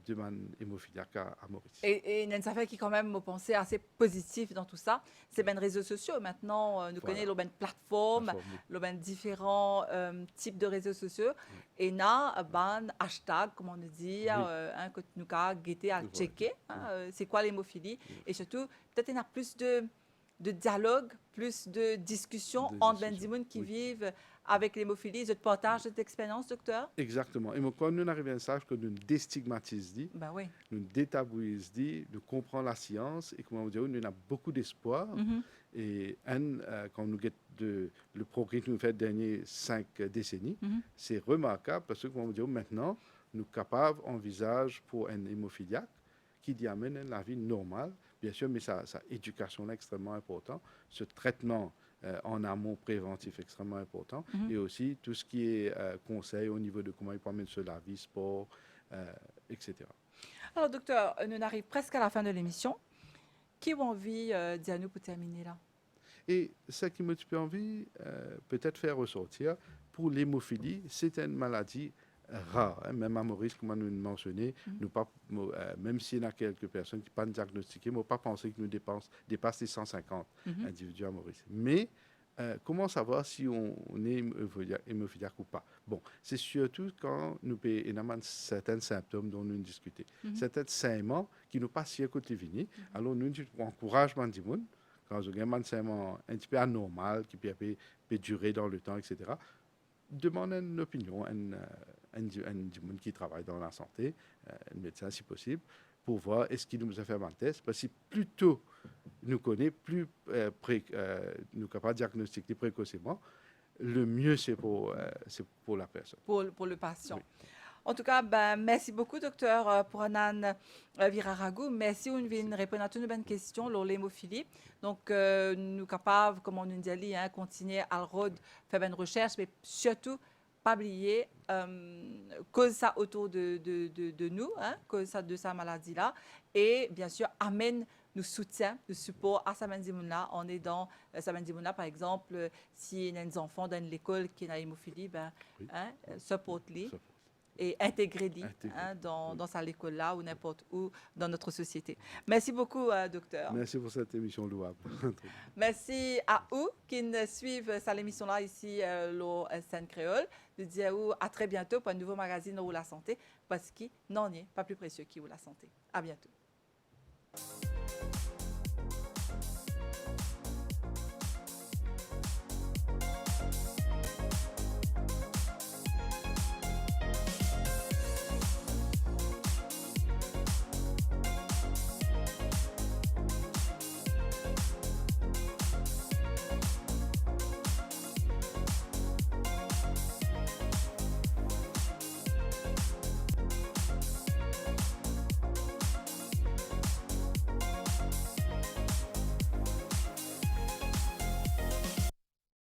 B: de l'hémophiliaque à Maurice.
A: Et Nancy fait qui quand même, me pensée assez positif dans tout ça, c'est les réseaux sociaux. Maintenant, nous connaissons les plateformes, les différents types de réseaux sociaux. Et nous avons hashtag, comme on dit, que nous avons guetté à checker. C'est quoi l'hémophilie? Et surtout, peut-être il y a plus de dialogue, plus de discussion entre les gens qui vivent avec l'hémophilie. Je partage cette expérience, docteur?
B: Exactement. Et quand nous arrivons à ça, que nous déstigmatisons, nous détabouisons, nous comprenons la science et comment dire, nous avons beaucoup d'espoir. Et quand nous regardons le progrès que nous faisons les dernières 5 décennies, c'est remarquable parce que comment dire, maintenant, nous sommes capables d'envisager pour un hémophiliaque qui y amène la vie normale, bien sûr, mais sa éducation est extrêmement importante, ce traitement en amont préventif extrêmement important, et aussi tout ce qui est conseil au niveau de comment il peut mettre sur la vie, sport, etc.
A: Alors, docteur, nous arrivons presque à la fin de l'émission. Qui a envie, Dianou, pour terminer là?
B: Et ce qui me fait envie, peut-être faire ressortir, pour l'hémophilie, c'est une maladie rare. Hein. Même à Maurice, comme nous le mentionné, même s'il y a quelques personnes qui ne sont pas diagnostiquées, ne pas penser que nous dépassons les 150 individus à Maurice. Mais comment savoir si on est hémophiliaque ou pas? Bon, c'est surtout quand nous avons certains symptômes dont nous discutons. Certains saignements qui nous passent à côté de alors nous encourageons les gens quand vous avez un saignement un petit peu anormal qui peut durer dans le temps, etc., demandez une opinion à un qui travaille dans la santé, un médecin si possible, pour voir est-ce qu'il nous a fait un test. Parce que plus tôt nous connaît, plus nous sommes capables de diagnostiquer précocement, le mieux c'est pour la personne.
A: Pour le patient.
B: Oui.
A: En tout cas, ben, merci beaucoup, docteur Puranan Viraragou. Merci on vient répondre à toutes nos bonnes questions sur l'hémophilie. Donc, nous sommes capables, comme on nous dit, continuer à faire une recherche, mais surtout, pas oublier cause ça autour de nous, cause ça de sa maladie-là. Et bien sûr, amène nous soutient, nous support à Samandimouna en aidant Samandimouna, par exemple, si y a des enfants dans l'école qui ont l'hémophilie, ben,
B: Oui.
A: support-les et intégrer-les
B: Oui.
A: dans sa école là ou n'importe où dans notre société. Merci beaucoup, docteur.
B: Merci pour cette émission louable.
A: Merci à vous qui nous suivent cette émission-là ici, le Scène Créole. Je dis à vous à très bientôt pour un nouveau magazine où la santé, parce qu'il n'en est pas plus précieux qui ou la santé. À bientôt.